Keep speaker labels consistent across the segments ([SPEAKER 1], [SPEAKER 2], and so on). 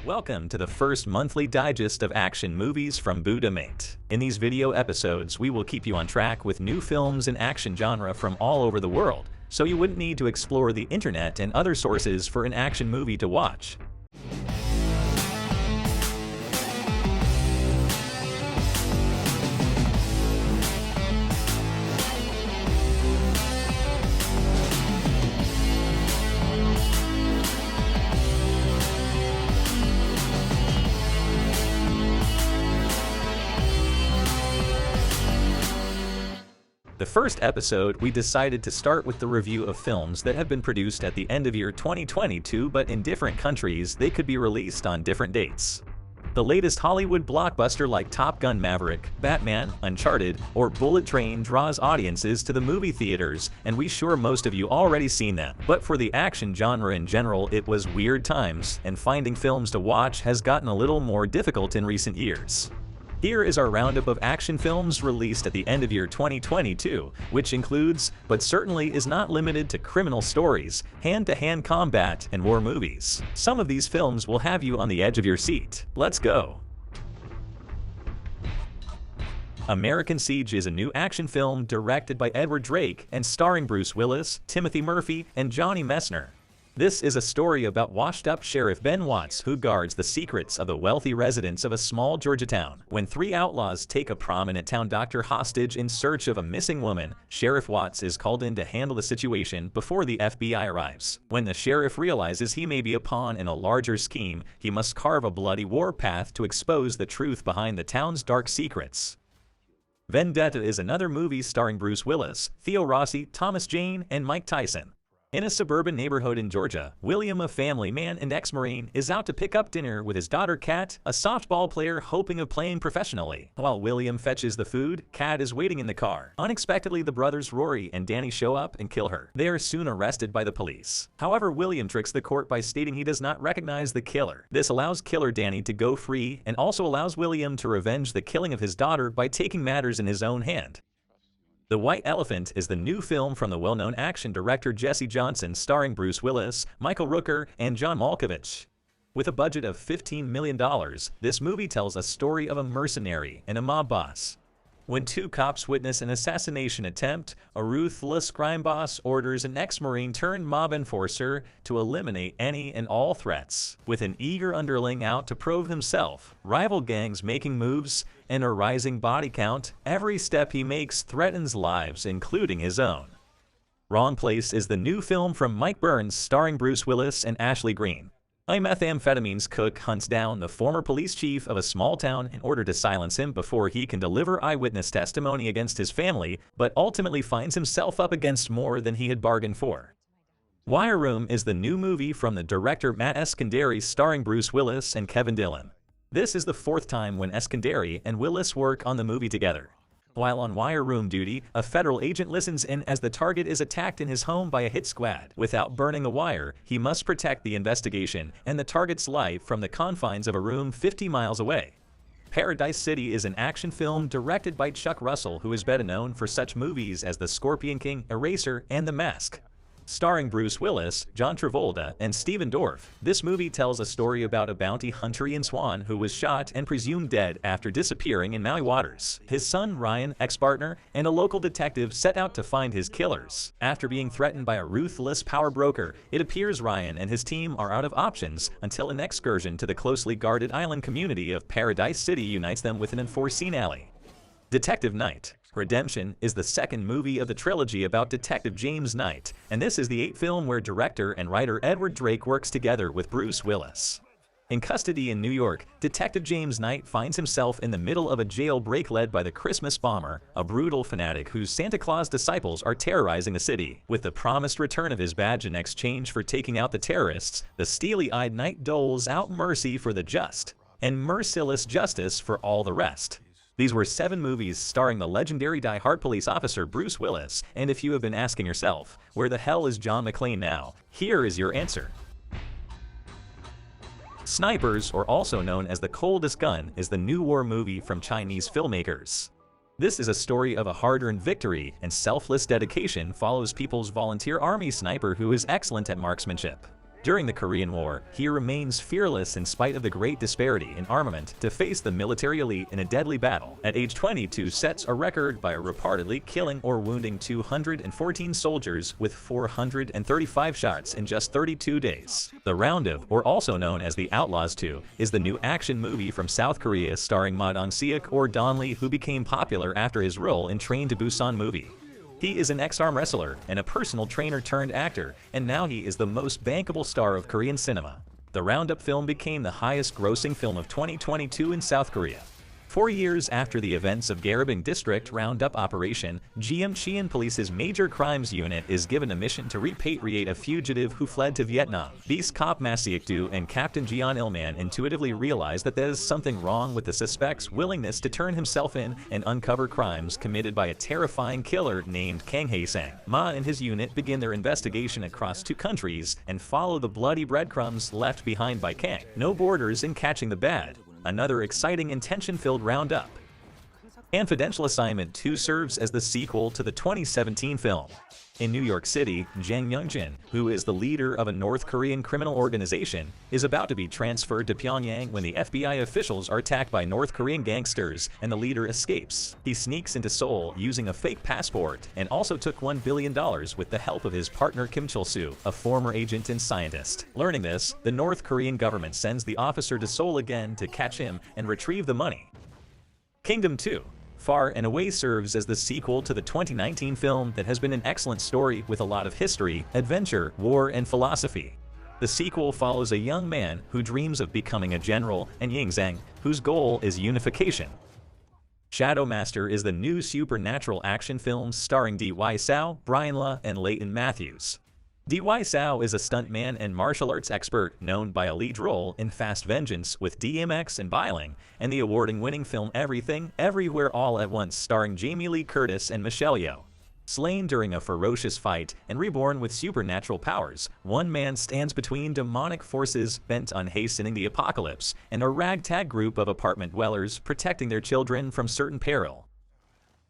[SPEAKER 1] Welcome to the first monthly digest of action movies from Budomate. In these video episodes, we will keep you on track with new films and action genre from all over the world, so you wouldn't need to explore the internet and other sources for an action movie to watch. The first episode, we decided to start with the review of films that have been produced at the end of year 2022, but in different countries, they could be released on different dates. The latest Hollywood blockbuster like Top Gun Maverick, Batman, Uncharted, or Bullet Train draws audiences to the movie theaters, and we're sure most of you already seen them. But for the action genre in general, it was weird times, and finding films to watch has gotten a little more difficult in recent years. Here is our roundup of action films released at the end of year 2022, which includes, but certainly is not limited to, criminal stories, hand-to-hand combat, and war movies. Some of these films will have you on the edge of your seat. Let's go! American Siege is a new action film directed by Edward Drake and starring Bruce Willis, Timothy Murphy, and Johnny Messner. This is a story about washed-up Sheriff Ben Watts who guards the secrets of the wealthy residents of a small Georgia town. When three outlaws take a prominent town doctor hostage in search of a missing woman, Sheriff Watts is called in to handle the situation before the FBI arrives. When the sheriff realizes he may be a pawn in a larger scheme, he must carve a bloody warpath to expose the truth behind the town's dark secrets. Vendetta is another movie starring Bruce Willis, Theo Rossi, Thomas Jane, and Mike Tyson. In a suburban neighborhood in Georgia, William, a family man and ex-Marine, is out to pick up dinner with his daughter Kat, a softball player hoping of playing professionally. While William fetches the food, Kat is waiting in the car. Unexpectedly, the brothers Rory and Danny show up and kill her. They are soon arrested by the police. However, William tricks the court by stating he does not recognize the killer. This allows killer Danny to go free and also allows William to revenge the killing of his daughter by taking matters in his own hand. The White Elephant is the new film from the well-known action director Jesse Johnson, starring Bruce Willis, Michael Rooker, and John Malkovich. With a budget of $15 million, this movie tells a story of a mercenary and a mob boss. When two cops witness an assassination attempt, a ruthless crime boss orders an ex-Marine turned mob enforcer to eliminate any and all threats. With an eager underling out to prove himself, rival gangs making moves, and a rising body count, every step he makes threatens lives, including his own. Wrong Place is the new film from Mike Burns, starring Bruce Willis and Ashley Greene. A methamphetamines cook hunts down the former police chief of a small town in order to silence him before he can deliver eyewitness testimony against his family, but ultimately finds himself up against more than he had bargained for. Wire Room is the new movie from the director Matt Eskandari, starring Bruce Willis and Kevin Dillon. This is the fourth time when Eskandari and Willis work on the movie together. While on wire room duty, a federal agent listens in as the target is attacked in his home by a hit squad. Without burning the wire, he must protect the investigation and the target's life from the confines of a room 50 miles away. Paradise City is an action film directed by Chuck Russell, who is better known for such movies as The Scorpion King, Eraser, and The Mask. Starring Bruce Willis, John Travolta, and Stephen Dorff, this movie tells a story about a bounty hunter Ian Swan who was shot and presumed dead after disappearing in Maui waters. His son Ryan, ex-partner, and a local detective set out to find his killers. After being threatened by a ruthless power broker, it appears Ryan and his team are out of options until an excursion to the closely guarded island community of Paradise City unites them with an unforeseen alley. Detective Knight. Redemption is the second movie of the trilogy about Detective James Knight, and this is the eighth film where director and writer Edward Drake works together with Bruce Willis. In custody in New York, Detective James Knight finds himself in the middle of a jailbreak led by the Christmas Bomber, a brutal fanatic whose Santa Claus disciples are terrorizing the city. With the promised return of his badge in exchange for taking out the terrorists, the steely-eyed Knight doles out mercy for the just, and merciless justice for all the rest. These were 7 movies starring the legendary die-hard police officer Bruce Willis, and if you have been asking yourself, where the hell is John McClane now? Here is your answer. Snipers, or also known as The Coldest Gun, is the new war movie from Chinese filmmakers. This is a story of a hard-earned victory and selfless dedication follows People's Volunteer Army sniper who is excellent at marksmanship. During the Korean War, he remains fearless in spite of the great disparity in armament to face the military elite in a deadly battle. At age 22, sets a record by reportedly killing or wounding 214 soldiers with 435 shots in just 32 days. The Roundup, or also known as The Outlaws 2, is the new action movie from South Korea starring Ma Dong-seok or Don Lee, who became popular after his role in Train to Busan movie. He is an ex-arm wrestler and a personal trainer turned actor, and now he is the most bankable star of Korean cinema. The Roundup film became the highest-grossing film of 2022 in South Korea. 4 years after the events of Garabang District Roundup Operation, Gyeongcheon Police's Major Crimes Unit is given a mission to repatriate a fugitive who fled to Vietnam. Beast Cop Ma Seok-do and Captain Jeon Il-man intuitively realize that there is something wrong with the suspect's willingness to turn himself in and uncover crimes committed by a terrifying killer named Kang Hae-sang. Ma and his unit begin their investigation across 2 countries and follow the bloody breadcrumbs left behind by Kang. No borders in catching the bad. Another exciting and tension-filled Roundup. Confidential Assignment 2 serves as the sequel to the 2017 film. In New York City, Jang Young-jin, who is the leader of a North Korean criminal organization, is about to be transferred to Pyongyang when the FBI officials are attacked by North Korean gangsters and the leader escapes. He sneaks into Seoul using a fake passport and also took $1 billion with the help of his partner Kim Chul-soo, a former agent and scientist. Learning this, the North Korean government sends the officer to Seoul again to catch him and retrieve the money. Kingdom 2. Far and Away serves as the sequel to the 2019 film that has been an excellent story with a lot of history, adventure, war, and philosophy. The sequel follows a young man who dreams of becoming a general and Yingzhang, whose goal is unification. Shadow Master is the new supernatural action film starring D.Y. Sao, Brian La, and Leighton Matthews. D.Y. Sao is a stuntman and martial arts expert known by a lead role in Fast Vengeance with DMX and Biling, and the award-winning film Everything, Everywhere All at Once starring Jamie Lee Curtis and Michelle Yeoh. Slain during a ferocious fight and reborn with supernatural powers, one man stands between demonic forces bent on hastening the apocalypse and a ragtag group of apartment dwellers protecting their children from certain peril.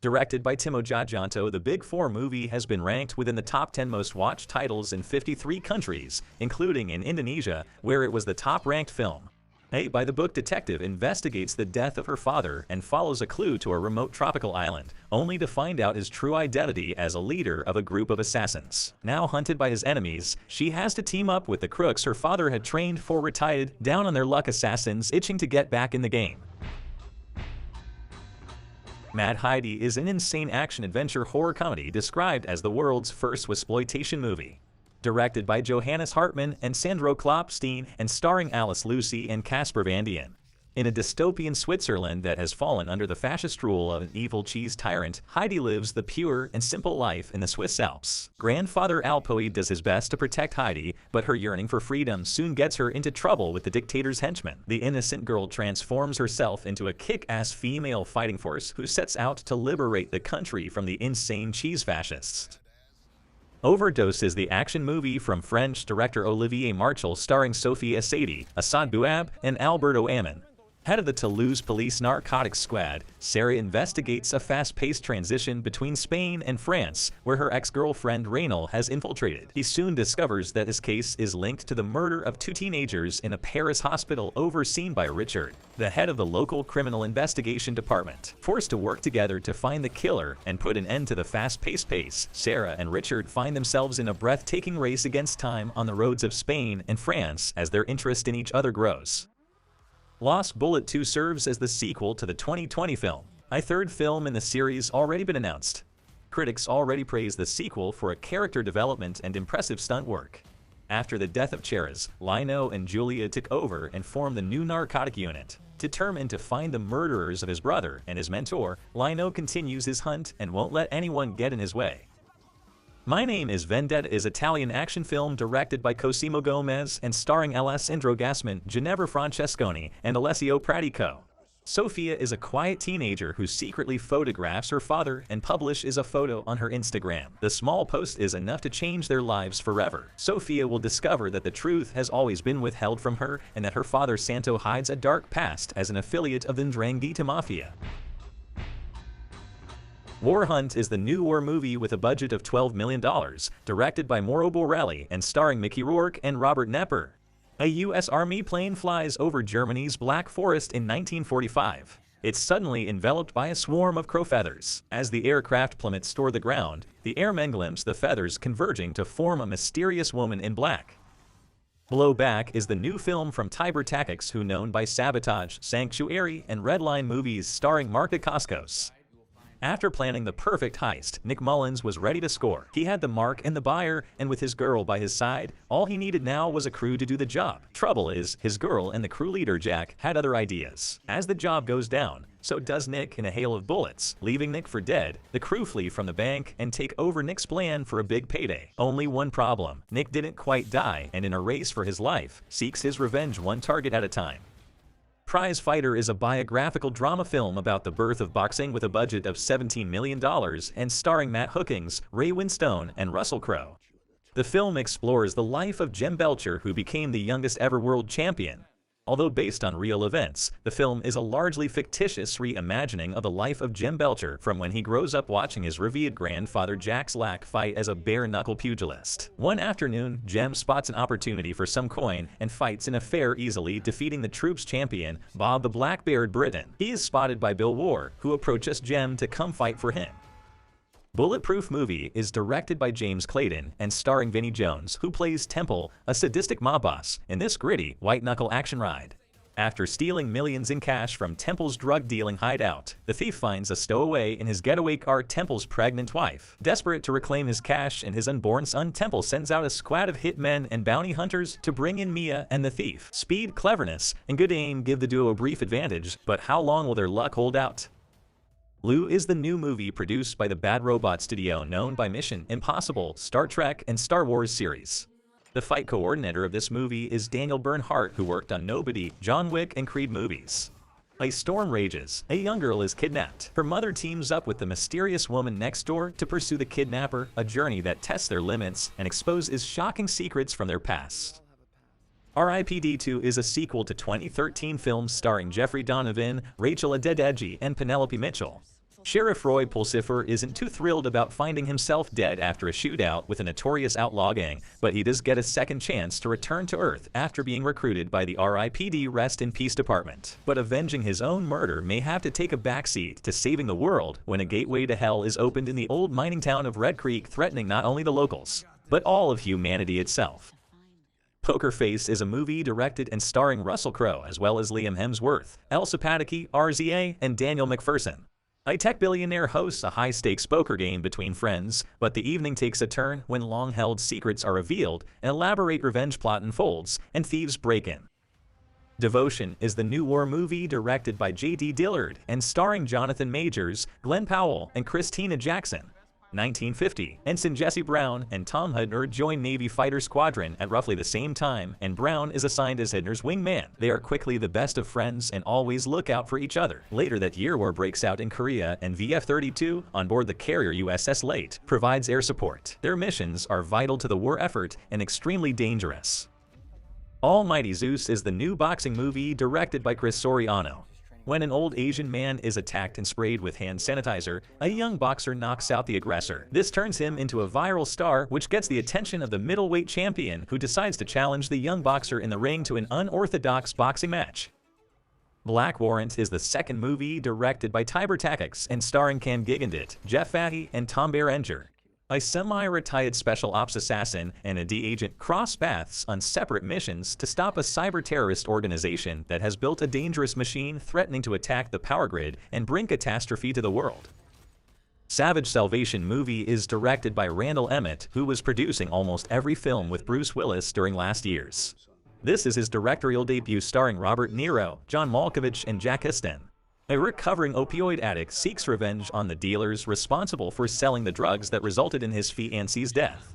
[SPEAKER 1] Directed by Timo Tjahjanto, the Big Four movie has been ranked within the top 10 most watched titles in 53 countries, including in Indonesia, where it was the top-ranked film. A by-the-book detective investigates the death of her father and follows a clue to a remote tropical island, only to find out his true identity as a leader of a group of assassins. Now hunted by his enemies, she has to team up with the crooks her father had trained for retired, down-on-their-luck assassins itching to get back in the game. Mad Heidi is an insane action-adventure horror comedy described as the world's first exploitation movie. Directed by Johannes Hartmann and Sandro Klopstein and starring Alice Lucy and Casper Van Dien. In a dystopian Switzerland that has fallen under the fascist rule of an evil cheese tyrant, Heidi lives the pure and simple life in the Swiss Alps. Grandfather Alpoe does his best to protect Heidi, but her yearning for freedom soon gets her into trouble with the dictator's henchmen. The innocent girl transforms herself into a kick-ass female fighting force who sets out to liberate the country from the insane cheese fascists. Overdose is the action movie from French director Olivier Marchal starring Sophie Essadi, Assad Bouab, and Alberto Amin. Head of the Toulouse Police Narcotics Squad, Sarah investigates a fast-paced transition between Spain and France, where her ex-girlfriend Raynal has infiltrated. He soon discovers that his case is linked to the murder of 2 teenagers in a Paris hospital overseen by Richard, the head of the local criminal investigation department. Forced to work together to find the killer and put an end to the fast-paced pace, Sarah and Richard find themselves in a breathtaking race against time on the roads of Spain and France as their interest in each other grows. Lost Bullet 2 serves as the sequel to the 2020 film, a third film in the series already been announced. Critics already praise the sequel for a character development and impressive stunt work. After the death of Cheraz, Lino and Julia took over and formed the new narcotic unit. Determined to find the murderers of his brother and his mentor, Lino continues his hunt and won't let anyone get in his way. My Name Is Vendetta is an Italian action film directed by Cosimo Gomez and starring Alessandro Gasman, Ginevra Francesconi, and Alessio Pratico. Sofia is a quiet teenager who secretly photographs her father and publishes a photo on her Instagram. The small post is enough to change their lives forever. Sofia will discover that the truth has always been withheld from her and that her father Santo hides a dark past as an affiliate of the Ndrangheta Mafia. WarHunt is the new war movie with a budget of $12 million, directed by Mauro Borelli and starring Mickey Rourke and Robert Knepper. A U.S. Army plane flies over Germany's Black Forest in 1945. It's suddenly enveloped by a swarm of crow feathers. As the aircraft plummets toward the ground, the airmen glimpse the feathers converging to form a mysterious woman in black. Blowback is the new film from Tiber Tactics, who known by Sabotage, Sanctuary, and Redline movies starring Mark Dacascos. After planning the perfect heist, Nick Mullins was ready to score. He had the mark and the buyer, and with his girl by his side, all he needed now was a crew to do the job. Trouble is, his girl and the crew leader Jack had other ideas. As the job goes down, so does Nick in a hail of bullets. Leaving Nick for dead, the crew flee from the bank and take over Nick's plan for a big payday. Only one problem: Nick didn't quite die, and in a race for his life, seeks his revenge one target at a time. Prizefighter is a biographical drama film about the birth of boxing with a budget of $17 million and starring Matt Hookings, Ray Winstone, and Russell Crowe. The film explores the life of Jim Belcher, who became the youngest ever world champion. Although based on real events, the film is a largely fictitious reimagining of the life of Jim Belcher from when he grows up watching his revered grandfather Jack Slack fight as a bare-knuckle pugilist. One afternoon, Jem spots an opportunity for some coin and fights in a fair, easily defeating the troops champion, Bob the Black-Beard Briton. He is spotted by Bill Ward, who approaches Jem to come fight for him. Bulletproof movie is directed by James Clayton and starring Vinnie Jones, who plays Temple, a sadistic mob boss, in this gritty, white-knuckle action ride. After stealing millions in cash from Temple's drug-dealing hideout, the thief finds a stowaway in his getaway car Temple's pregnant wife. Desperate to reclaim his cash and his unborn son, Temple sends out a squad of hitmen and bounty hunters to bring in Mia and the thief. Speed, cleverness, and good aim give the duo a brief advantage, but how long will their luck hold out? Lou is the new movie produced by the Bad Robot studio known by Mission Impossible, Star Trek, and Star Wars series. The fight coordinator of this movie is Daniel Bernhardt, who worked on Nobody, John Wick, and Creed movies. A storm rages. A young girl is kidnapped. Her mother teams up with the mysterious woman next door to pursue the kidnapper, a journey that tests their limits and exposes shocking secrets from their past. R.I.P.D. 2 is a sequel to 2013 films starring Jeffrey Donovan, Rachel Adedeji, and Penelope Mitchell. Sheriff Roy Pulsifer isn't too thrilled about finding himself dead after a shootout with a notorious outlaw gang, but he does get a second chance to return to Earth after being recruited by the R.I.P.D. Rest in Peace Department. But avenging his own murder may have to take a backseat to saving the world when a gateway to hell is opened in the old mining town of Red Creek, threatening not only the locals, but all of humanity itself. Poker Face is a movie directed and starring Russell Crowe as well as Liam Hemsworth, Elsa Pataky, RZA, and Daniel McPherson. A tech billionaire hosts a high-stakes poker game between friends, but the evening takes a turn when long-held secrets are revealed, an elaborate revenge plot unfolds, and thieves break in. Devotion is the new war movie directed by J.D. Dillard and starring Jonathan Majors, Glenn Powell, and Christina Jackson. 1950, Ensign Jesse Brown and Tom Hudner join Navy Fighter Squadron at roughly the same time, and Brown is assigned as Hudner's wingman. They are quickly the best of friends and always look out for each other. Later that year, war breaks out in Korea, and VF-32, on board the carrier USS Late, provides air support. Their missions are vital to the war effort and extremely dangerous. Almighty Zeus is the new boxing movie directed by Chris Soriano. When an old Asian man is attacked and sprayed with hand sanitizer, a young boxer knocks out the aggressor. This turns him into a viral star, which gets the attention of the middleweight champion, who decides to challenge the young boxer in the ring to an unorthodox boxing match. Black Warrant is the second movie directed by Tiber Tactics and starring Cam Gigandit, Jeff Fahey, and Tom Berenger. A semi-retired special ops assassin and a D agent cross paths on separate missions to stop a cyber-terrorist organization that has built a dangerous machine threatening to attack the power grid and bring catastrophe to the world. Savage Salvation movie is directed by Randall Emmett, who was producing almost every film with Bruce Willis during last years. This is his directorial debut starring Robert Nero, John Malkovich, and Jack Huston. A recovering opioid addict seeks revenge on the dealers responsible for selling the drugs that resulted in his fiancée's death.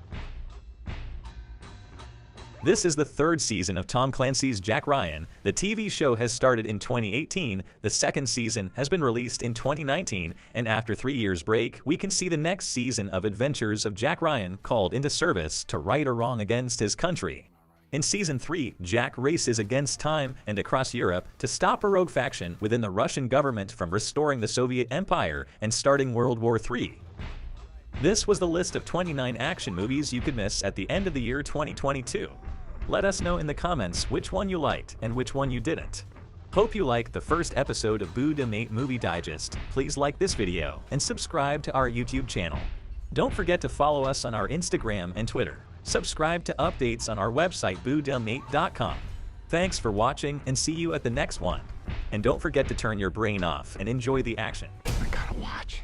[SPEAKER 1] This is the third season of Tom Clancy's Jack Ryan. The TV show has started in 2018, the second season has been released in 2019, and after 3 years break, we can see the next season of adventures of Jack Ryan called into service to right a wrong against his country. In Season 3, Jack races against time and across Europe to stop a rogue faction within the Russian government from restoring the Soviet Empire and starting World War III. This was the list of 29 action movies you could miss at the end of the year 2022. Let us know in the comments which one you liked and which one you didn't. Hope you liked the first episode of Budomate Movie Digest. Please like this video and subscribe to our YouTube channel. Don't forget to follow us on our Instagram and Twitter. Subscribe to updates on our website budomate.com. Thanks for watching and see you at the next one. And don't forget to turn your brain off and enjoy the action.
[SPEAKER 2] I gotta watch.